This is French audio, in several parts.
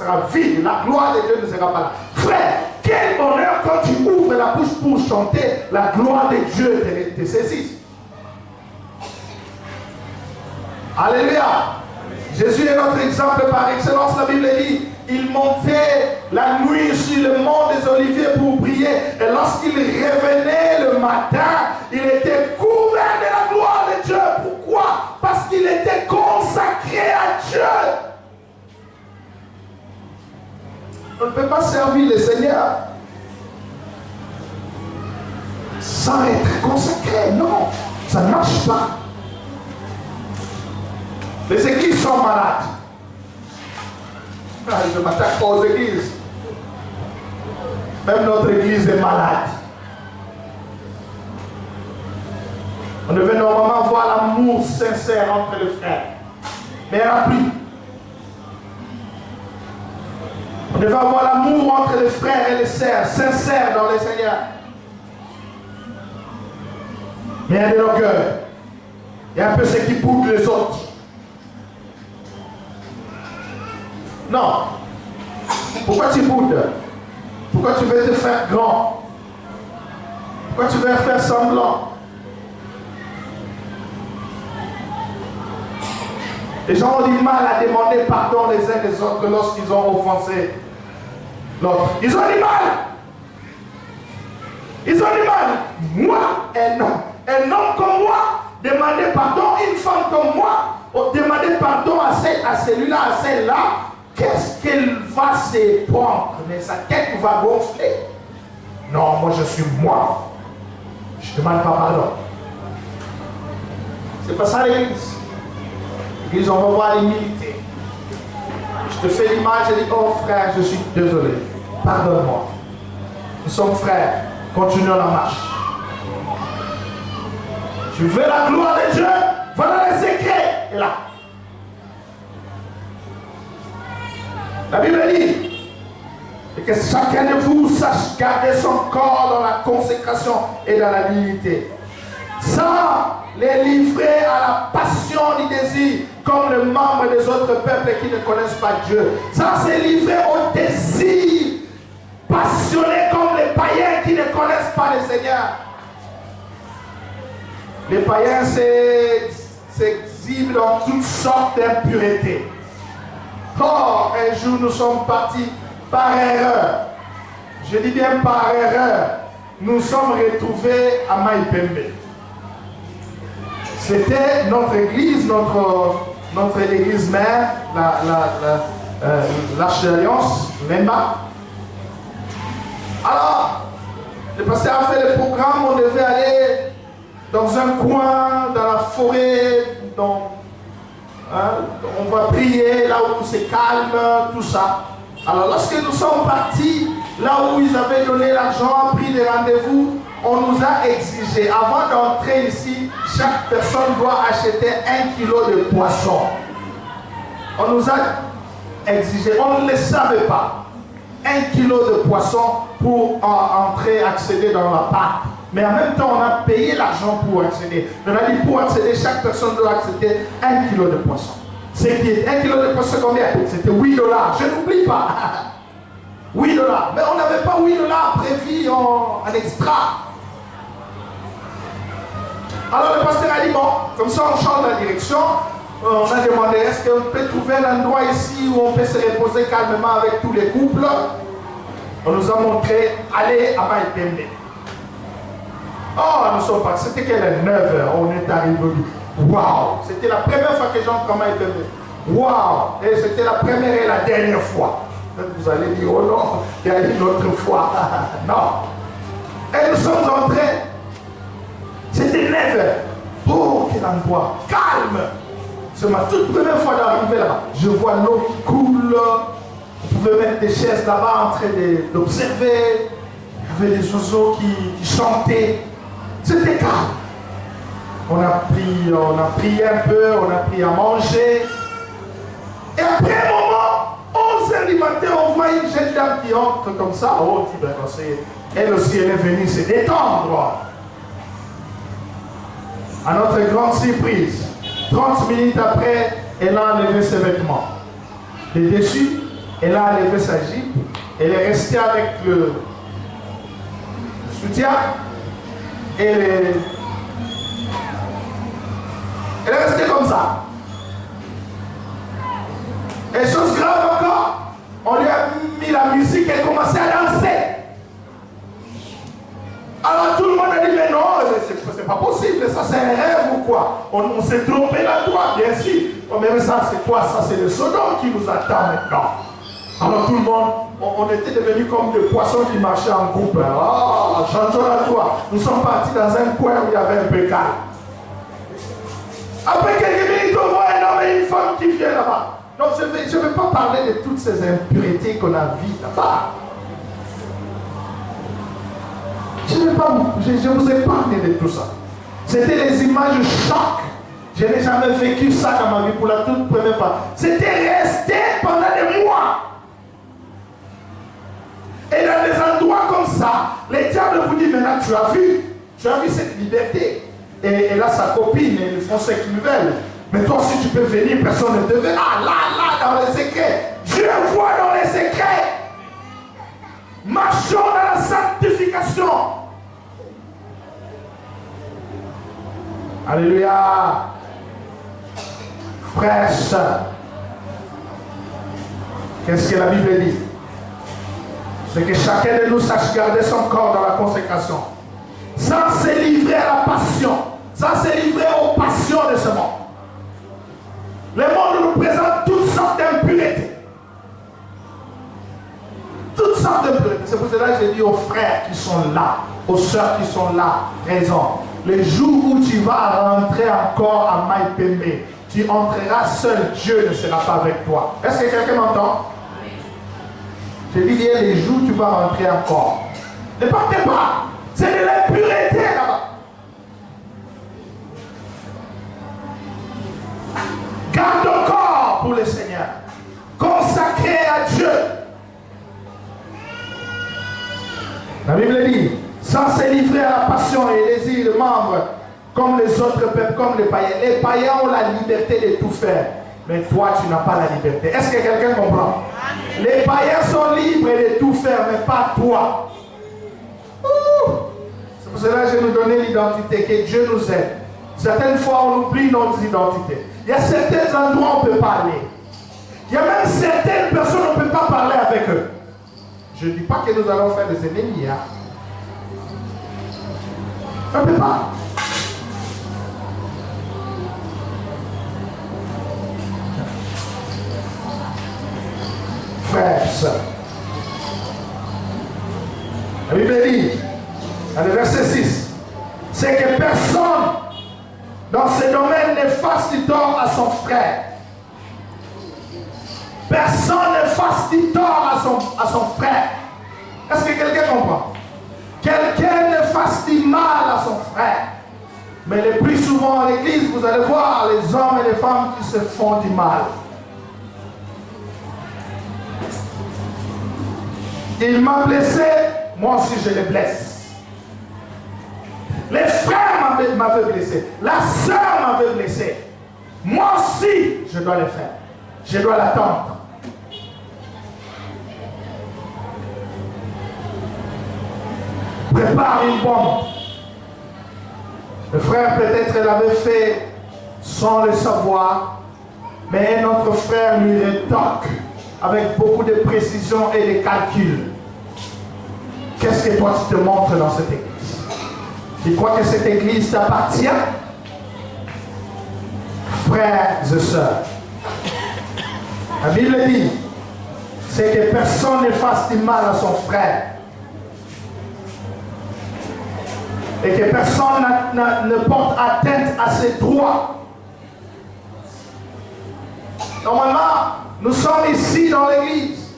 sera vide. La gloire de Dieu ne sera pas là. Frère, quel bonheur quand tu ouvres la bouche pour chanter, la gloire de Dieu te saisit. Alléluia. Jésus est notre exemple par excellence. La Bible dit, il montait la nuit sur le mont des Oliviers pour prier. Et lorsqu'il revenait le matin, il était couvert de la gloire de Dieu. Pourquoi? Parce qu'il était consacré à Dieu. On ne peut pas servir le Seigneur sans être consacré. Non, ça ne marche pas. Les églises sont malades. Je m'attaque pas aux églises. Même notre église est malade. On devait normalement voir l'amour sincère entre les frères. Mais il n'y en a plus. On devait avoir l'amour entre les frères et les sœurs, sincère dans le Seigneur. Mais il y a de l'orgueil. Il y a un peu ce qui boude les autres. Non. Pourquoi tu boudes? Pourquoi tu veux te faire grand? Pourquoi tu veux faire semblant? Les gens ont du mal à demander pardon les uns des autres lorsqu'ils ont offensé l'autre. Ils ont du mal. Ils ont du mal. Moi, un homme comme moi, demander pardon, une femme comme moi, demander pardon à celui-là, à celle-là, qu'est-ce qu'elle va se prendre? Mais sa tête va gonfler. Non, moi je suis moi. Je ne demande pas pardon. C'est pas ça l'église. L'église, on va voir l'humilité. Je te fais l'image et dis, oh frère, je suis désolé. Pardonne-moi. Nous sommes frères. Continuons la marche. Tu veux la gloire de Dieu? Voilà les secrets. Et là. La Bible dit que chacun de vous sache garder son corps dans la consécration et dans la dignité, sans les livrer à la passion du désir, comme les membres des autres peuples qui ne connaissent pas Dieu, sans se livrer au désir passionné comme les païens qui ne connaissent pas le Seigneur. Les païens s'exhibent dans toutes sortes d'impuretés. Oh, un jour nous sommes partis par erreur. Je dis bien par erreur. Nous sommes retrouvés à Maïpembe. C'était notre église, notre église mère, l'Arche d'Alliance, Memba. Alors, le pasteur a fait le programme, on devait aller dans un coin, dans la forêt, on va prier là où c'est calme, tout ça. Alors lorsque nous sommes partis, là où ils avaient donné l'argent, pris des rendez-vous, on nous a exigé, avant d'entrer ici, chaque personne doit acheter 1 kilo de poisson. On nous a exigé, on ne le savait pas. 1 kilo de poisson pour entrer, accéder dans la parc. Mais en même temps, on a payé l'argent pour accéder. On a dit pour accéder, chaque personne doit accepter 1 kilo de poisson. C'est qui est 1 kilo de poisson combien? C'était $8. Je n'oublie pas. $8. Mais on n'avait pas $8 prévu en extra. Alors le pasteur a dit, bon, comme ça on change la direction. On a demandé, est-ce qu'on peut trouver un endroit ici où on peut se reposer calmement avec tous les couples? On nous a montré, aller à Maïpembe. Oh, nous sommes partis. C'était quelle heure? 9h. On est arrivé. Waouh! C'était la première fois que j'entre à Maïpembe. Waouh! Et c'était la première et la dernière fois. Vous allez dire, oh non, il y a une autre fois. Non. Et nous sommes entrés. C'était 9h. Oh, quel endroit. Calme. C'est ma toute première fois d'arriver là-bas. Je vois l'eau qui coule. Vous pouvez mettre des chaises là-bas en train d'observer. Il y avait des oiseaux qui chantaient. C'était calme. On a prié un peu, on a pris à manger. Et après un moment, 11h du matin, on voit une jeune dame qui entre comme ça. Oh, elle aussi, elle est venue se détendre. À notre grande surprise, 30 minutes après, elle a enlevé ses vêtements. Les dessus, Elle a enlevé sa jupe. Elle est restée avec le soutien. Elle est restée comme ça. Et chose grave encore, on lui a mis la musique et elle a commencé à danser. Alors tout le monde a dit, mais non, c'est pas possible, ça c'est un rêve ou quoi? On s'est trompé là-dedans, bien sûr. Oh, mais ça c'est quoi? Ça c'est le Sodome qui nous attend maintenant. Alors tout le monde, on était devenus comme des poissons qui marchaient en groupe. Oh, changeons la joie. Nous sommes partis dans un coin où il y avait un peu calme. Après quelques minutes, on voit un homme et une femme qui viennent là-bas. Donc je ne vais pas parler de toutes ces impuretés qu'on a vues là-bas. Je vous ai parlé de tout ça. C'était les images chocs. Je n'ai jamais vécu ça dans ma vie pour la toute première fois. C'était resté pendant des mois. Et dans des endroits comme ça, les diables vous disent, maintenant tu as vu cette liberté. Et elle a sa copine, et ils font ce qu'ils veulent. Mais toi si tu peux venir, personne ne te verra. Là, dans les secrets. Dieu voit dans les secrets. Marchons dans la sanctification. Alléluia. Frères, sœurs, qu'est-ce que la Bible dit? C'est que chacun de nous sache garder son corps dans la consécration, sans se livrer à la passion, sans se livrer aux passions de ce monde. Le monde nous présente toutes sortes d'impuretés. Toutes sortes d'impuretés. C'est pour cela que j'ai dit aux frères qui sont là, aux sœurs qui sont là, présents. Le jour où tu vas rentrer encore à Maïpembe, tu entreras seul, Dieu ne sera pas avec toi. Est-ce que quelqu'un m'entend? Je dis bien les jours où tu vas rentrer encore. Ne partez pas. C'est de l'impureté là-bas. Garde ton corps pour le Seigneur. Consacré à Dieu. La Bible dit, sans se livrer à la passion et les désirs de membres, comme les autres peuples, comme les païens. Les païens ont la liberté de tout faire. Mais toi, tu n'as pas la liberté. Est-ce que quelqu'un comprend? Les païens sont libres de tout faire, mais pas toi. C'est pour cela que je nous donnais l'identité, que Dieu nous aide. Certaines fois, on oublie notre identité. Il y a certains endroits où on ne peut pas aller. Il y a même certaines personnes, on ne peut pas parler avec eux. Je ne dis pas que nous allons faire des ennemis. Hein. On ne peut pas. Frères, sœurs. La Bible dit, dans le verset 6, c'est que personne dans ce domaine ne fasse du tort à son frère. Personne ne fasse du tort à son frère. Est-ce que quelqu'un comprend? Quelqu'un ne fasse du mal à son frère. Mais le plus souvent à l'église, vous allez voir les hommes et les femmes qui se font du mal. Il m'a blessé, moi aussi je le blesse. Les frères m'avaient blessé. La sœur m'avait blessé. Moi aussi, je dois le faire. Je dois l'attendre. Prépare une bombe. Le frère peut-être l'avait fait sans le savoir, mais un autre frère lui rétorque avec beaucoup de précision et de calcul. Qu'est-ce que toi tu te montres dans cette église? Tu crois que cette église t'appartient? Frères et sœurs, la Bible dit, c'est que personne ne fasse du mal à son frère. Et que personne ne porte atteinte à ses droits. Normalement, nous sommes ici dans l'église.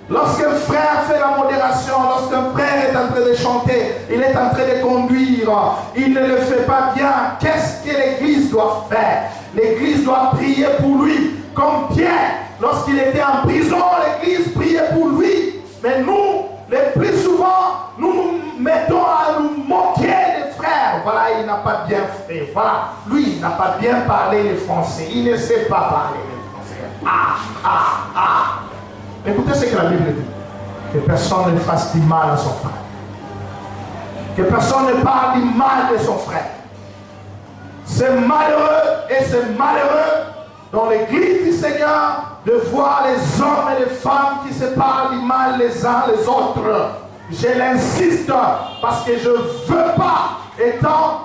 Lorsqu'un frère fait la modération, lorsqu'un frère est en train de chanter, il est en train de conduire, il ne le fait pas bien, qu'est-ce que l'église doit faire? L'église doit prier pour lui. Comme Pierre, lorsqu'il était en prison, l'église priait pour lui. Mais nous, les plus souvent, nous nous mettons à nous moquer des frères. Voilà, il n'a pas bien fait. Voilà, lui, il n'a pas bien parlé le français. Il ne sait pas parler le français. Écoutez ce que la Bible dit. Que personne ne fasse du mal à son frère. Que personne ne parle du mal de son frère. C'est malheureux et c'est malheureux dans l'église du Seigneur de voir les hommes et les femmes qui se parlent du mal les uns les autres. Je l'insiste parce que je ne veux pas, étant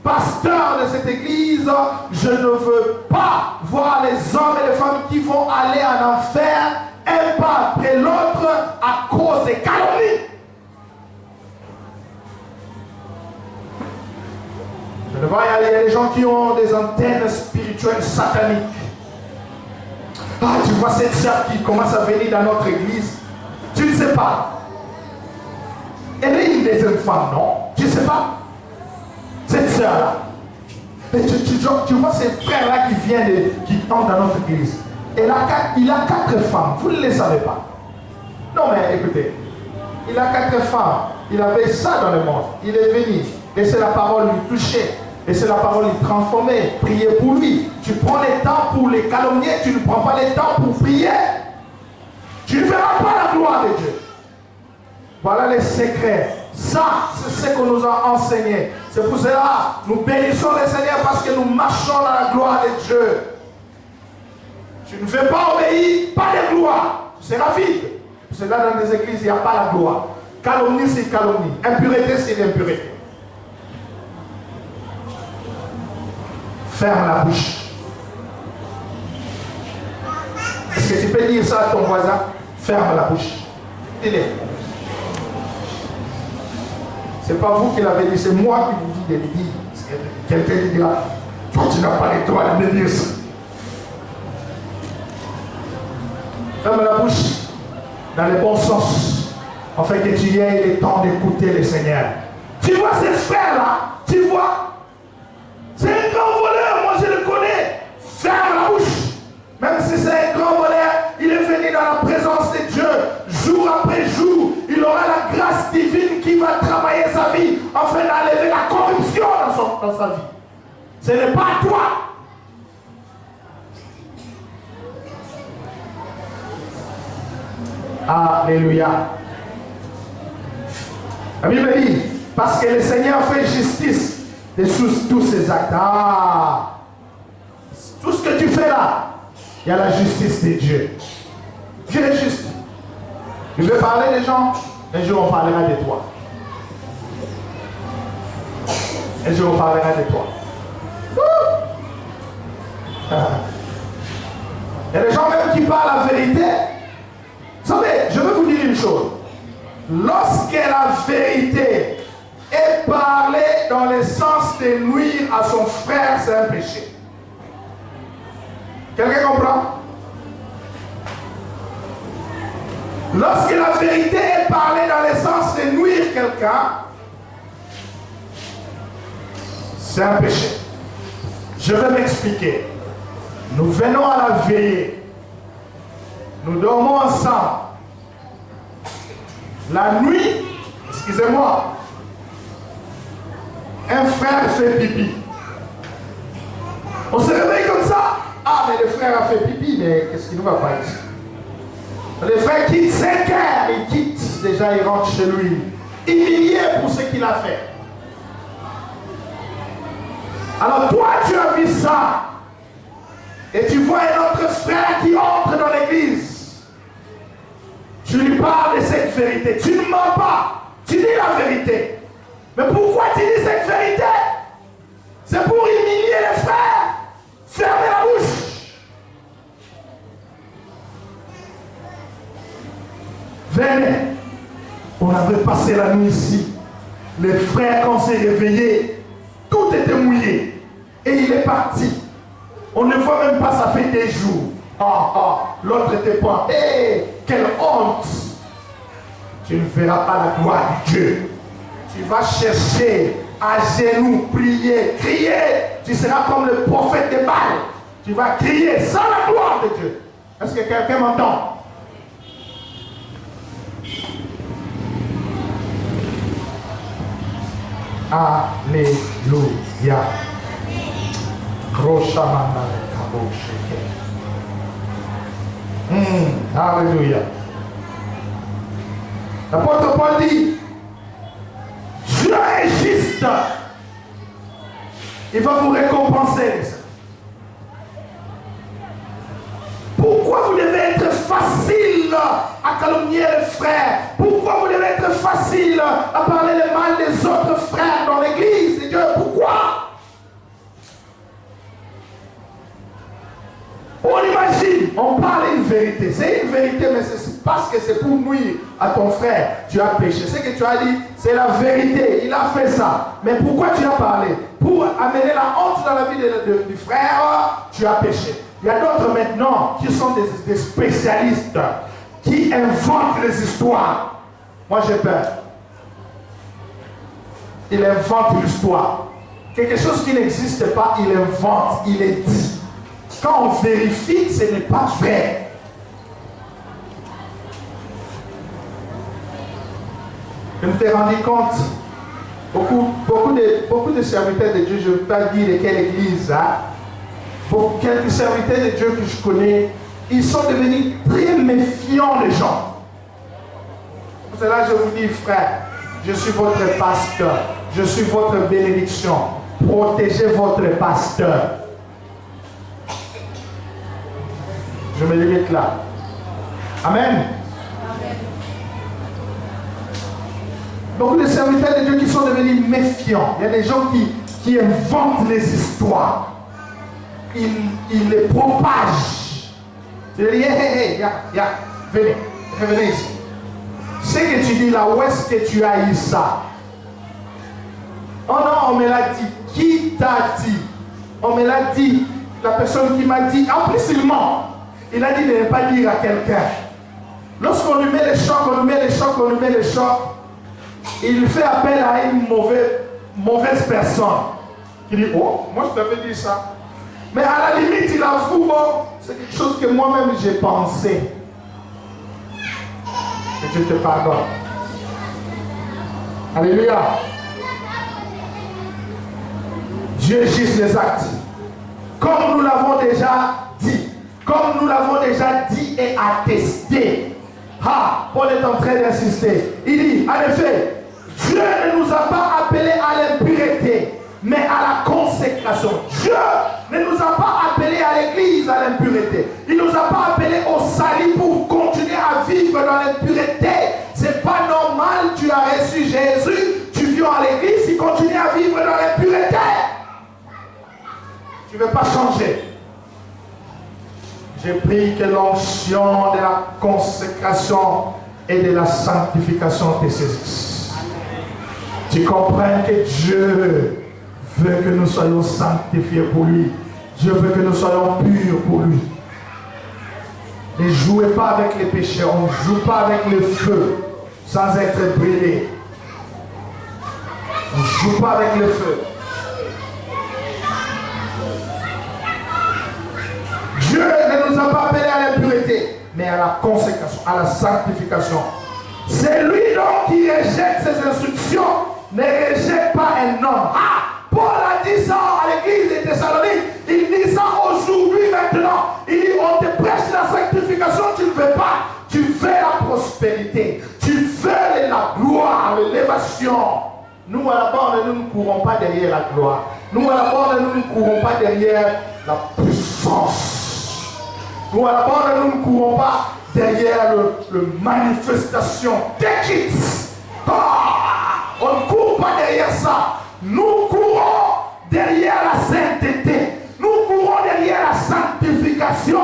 pasteur de cette église, je ne veux pas voir les hommes et les femmes qui vont aller en enfer un pas après l'autre à cause des calomnies. Je le vois, il y a des gens qui ont des antennes spirituelles sataniques. Ah, tu vois cette sœur qui commence à venir dans notre église. Tu ne sais pas. Elle est une deuxième femme, non? Tu ne sais pas. Cette sœur-là. Tu vois ces frères-là qui entrent dans notre église. Il a 4 femmes. Vous ne les savez pas. Non, mais écoutez. Il a 4 femmes. Il avait ça dans le monde. Il est venu. Laissez la parole lui toucher. Laissez la parole lui transformer. Priez pour lui. Tu prends le temps pour les calomnier. Tu ne prends pas le temps pour prier. Tu ne verras pas la gloire de Dieu. Voilà les secrets. Ça, c'est ce qu'on nous a enseigné. C'est pour cela nous bénissons le Seigneur parce que nous marchons dans la gloire de Dieu. Tu ne veux pas obéir, pas de gloire. Tu seras vide. C'est là dans les églises, il n'y a pas la gloire. Calomnie, c'est calomnie. Impureté, c'est impureté. Ferme la bouche. Est-ce que tu peux dire ça à ton voisin? Ferme la bouche. Dis-le. C'est pas vous qui l'avez dit, c'est moi qui vous dis de le dire. Quelqu'un qui dira, toi tu n'as pas le droit de me dire ça. Ferme la bouche dans le bon sens, afin que tu aies le temps d'écouter le Seigneur. Tu vois ces frères-là, tu vois, c'est un grand voleur, moi je le connais. Ferme la bouche. Même si c'est un grand voleur, il est venu dans la présence de Dieu, jour après jour. Il aura la grâce divine qui va travailler sa vie afin d'enlever la corruption dans sa vie. Ce n'est pas à toi. Alléluia. La Bible dit, parce que le Seigneur fait justice de tous ses actes. Ah, tout ce que tu fais là, il y a la justice de Dieu. Dieu est juste. Tu veux parler des gens, un jour on parlera de toi. Un jour on parlera de toi. Il y a des gens même qui parlent la vérité. Vous savez, je veux vous dire une chose. Lorsque la vérité est parlée dans le sens de nuire à son frère, c'est un péché. Quelqu'un comprend? Lorsque la vérité est parlée dans le sens de nuire quelqu'un, c'est un péché. Je vais m'expliquer. Nous venons à la veillée. Nous dormons ensemble. La nuit, excusez-moi, un frère fait pipi. On se réveille comme ça. Ah, mais le frère a fait pipi, mais qu'est-ce qui ne va pas ici? Le frère quitte 5 heures, il quitte, déjà il rentre chez lui, humilié pour ce qu'il a fait. Alors toi tu as vu ça, et tu vois un autre frère qui entre dans l'église. Tu lui parles de cette vérité, tu ne mens pas, tu dis la vérité. Mais pourquoi tu dis cette vérité? C'est pour humilier les frères. Fermez la bouche. Venez. On avait passé la nuit ici. Les frères, quand on s'est réveillés, tout était mouillé. Et il est parti. On ne voit même pas, ça fait des jours. L'autre était pas. Quelle honte. Tu ne verras pas la gloire de Dieu. Tu vas chercher à genoux, prier, crier. Tu seras comme le prophète de Baal. Tu vas crier sans la gloire de Dieu. Est-ce que quelqu'un m'entend? Alléluia. Alléluia. L'apôtre Paul dit, Dieu est juste. Il va vous récompenser. Pourquoi vous devez être facile à calomnier les frères? Pourquoi vous devez être facile à parler le mal des autres frères dans l'église de Dieu? Pourquoi? On imagine, on parle une vérité. C'est une vérité, mais c'est parce que c'est pour nuire à ton frère. Tu as péché. Ce que tu as dit, c'est la vérité. Il a fait ça. Mais pourquoi tu as parlé? Pour amener la honte dans la vie du frère, tu as péché. Il y a d'autres maintenant qui sont des spécialistes, qui inventent les histoires. Moi j'ai peur. Il invente l'histoire. Quelque chose qui n'existe pas, il invente, il est dit. Quand on vérifie, ce n'est pas vrai. Je me t'ai rendu compte, beaucoup de serviteurs de Dieu, je ne veux pas dire de quelle église, pour quelques serviteurs de Dieu que je connais, ils sont devenus très méfiants les gens. Pour cela, je vous dis, frère, je suis votre pasteur, je suis votre bénédiction. Protégez votre pasteur. Je me limite là. Amen. Amen. Beaucoup de serviteurs de Dieu qui sont devenus méfiants. Il y a des gens qui inventent les histoires. Ils les propagent. Tu dis, hey, venez ici. Ce que tu dis là, où est-ce que tu as eu ça? Oh non, on me l'a dit. Qui t'a dit? On me l'a dit. La personne qui m'a dit, en plus il ment. Il a dit de ne pas dire à quelqu'un. Lorsqu'on lui met les chocs, il fait appel à une mauvaise personne. Qui dit, oh, moi je t'avais dit ça. Mais à la limite, il avoue, bon, c'est quelque chose que moi-même j'ai pensé. Et Dieu te pardonne. Alléluia. Dieu juge les actes. Comme nous l'avons déjà dit. Comme nous l'avons déjà dit et attesté. Paul est en train d'insister. Il dit, en effet, Dieu ne nous a pas appelés à l'impureté, mais à la consécration. Dieu ne nous a pas appelés à l'église à l'impureté. Il ne nous a pas appelés au salut pour continuer à vivre dans l'impureté. C'est pas normal, tu as reçu Jésus, tu viens à l'église, il continue à vivre dans l'impureté. Tu ne veux pas changer. J'ai pris que l'onction de la consécration et de la sanctification te saisisse. Tu comprends que Dieu veut que nous soyons sanctifiés pour lui. Dieu veut que nous soyons purs pour lui. Ne jouez pas avec les péchés. On ne joue pas avec le feu sans être brûlé. On ne joue pas avec le feu. Dieu ne nous a pas appelés à l'impureté, mais à la consécration, à la sanctification. C'est lui donc qui rejette ses instructions, ne rejette pas un homme. Paul a dit ça à l'église de Thessalonique. Il dit ça aujourd'hui maintenant. Il dit, on te prêche la sanctification, tu ne veux pas. Tu veux la prospérité. Tu veux la gloire, l'élévation. Nous à la bande, nous ne courons pas derrière la gloire. Nous à la bande, nous ne courons pas derrière la puissance. Nous à la bande, nous ne courons pas derrière le manifestation. Take it. On ne court pas derrière ça. Nous courons derrière la sainteté. Nous courons derrière la sanctification.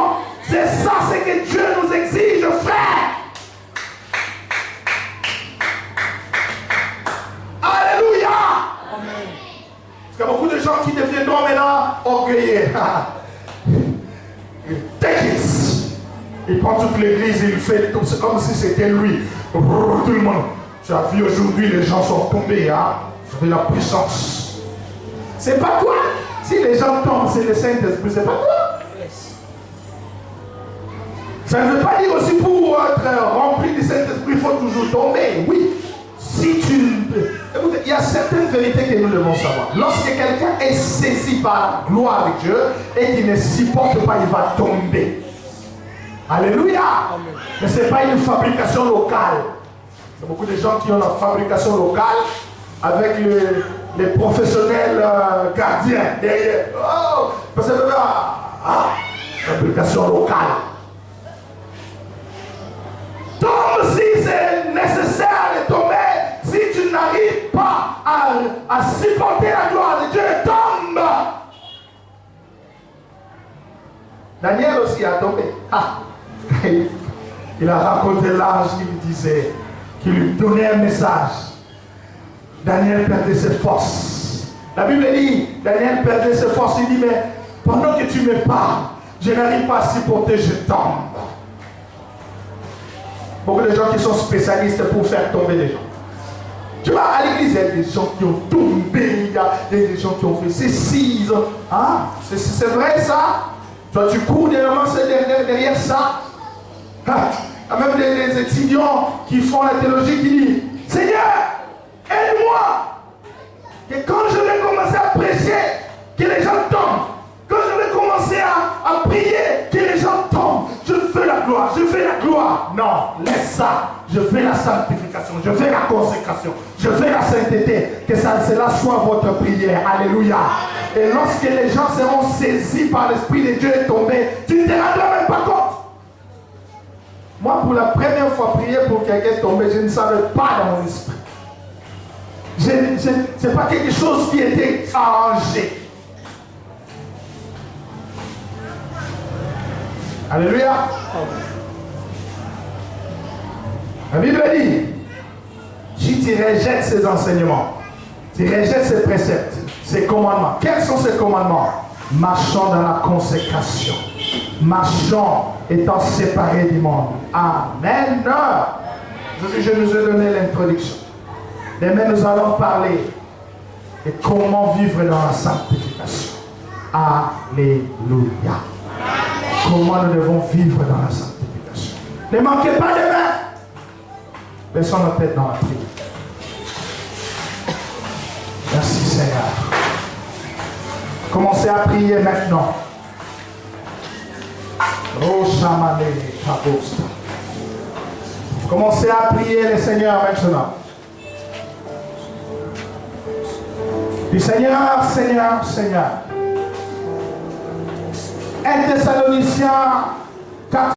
C'est ça ce que Dieu nous exige, frère. Alléluia. Amen. Parce qu'il y a beaucoup de gens qui deviendront maintenant orgueilleux. Take it. Il prend toute l'église, il fait tout, c'est comme si c'était lui. Tout le monde. Tu as vu aujourd'hui, les gens sont tombés, de la puissance. C'est pas toi. Si les gens tombent, c'est le Saint-Esprit, c'est pas toi. Ça ne veut pas dire aussi pour être rempli du Saint-Esprit, il faut toujours tomber. Oui. Si tu... Écoutez, il y a certaines vérités que nous devons savoir. Lorsque quelqu'un est saisi par la gloire de Dieu et qu'il ne supporte pas, il va tomber. Alléluia. Amen. Mais ce n'est pas une fabrication locale. C'est beaucoup de gens qui ont la fabrication locale avec les professionnels gardiens derrière. Oh, parce que fabrication locale. Tombe si c'est nécessaire de tomber. Si tu n'arrives pas à supporter la gloire de Dieu, tombe. Daniel aussi a tombé. Il a raconté l'ange qui lui disait, qui lui donnait un message. Daniel perdait ses forces. La Bible dit, Daniel perdait ses forces. Il dit, mais pendant que tu me parles, je n'arrive pas à supporter, je tombe. Beaucoup de gens qui sont spécialistes pour faire tomber les gens. Tu vois, à l'église, il y a des gens qui ont tombé, il y a des gens qui ont fait ceci. Hein? C'est vrai ça? Toi, tu cours derrière ça. Il y a même des étudiants qui font la théologie qui disent, Seigneur, aide-moi. Et quand je vais commencer à prêcher, que les gens tombent. Quand je vais commencer à prier, que les gens tombent. Je veux la gloire, je veux la gloire. Non, laisse ça. Je veux la sanctification, je veux la consécration, je veux la sainteté. Que cela soit votre prière. Alléluia. Et lorsque les gens seront saisis par l'Esprit de Dieu et tombés, tu ne te rendras même pas compte. Moi, pour la première fois, prier pour quelqu'un tombé, je ne savais pas dans mon esprit. Ce n'est pas quelque chose qui était arrangé. Alléluia. La Bible dit, si tu rejettes ces enseignements, tu rejettes ces préceptes, ces commandements. Quels sont ces commandements? Marchons dans la consécration. Marchons étant séparés du monde. Amen. Aujourd'hui, je nous ai donné l'introduction. Demain, nous allons parler de comment vivre dans la sanctification. Alléluia. Comment nous devons vivre dans la sanctification. Ne manquez pas demain. Baissons nos têtes dans la prière. Merci Seigneur. Commencez à prier maintenant. Commencez à prier le Seigneur maintenant. Dis Seigneur, Seigneur, Seigneur. 1 Thessaloniciens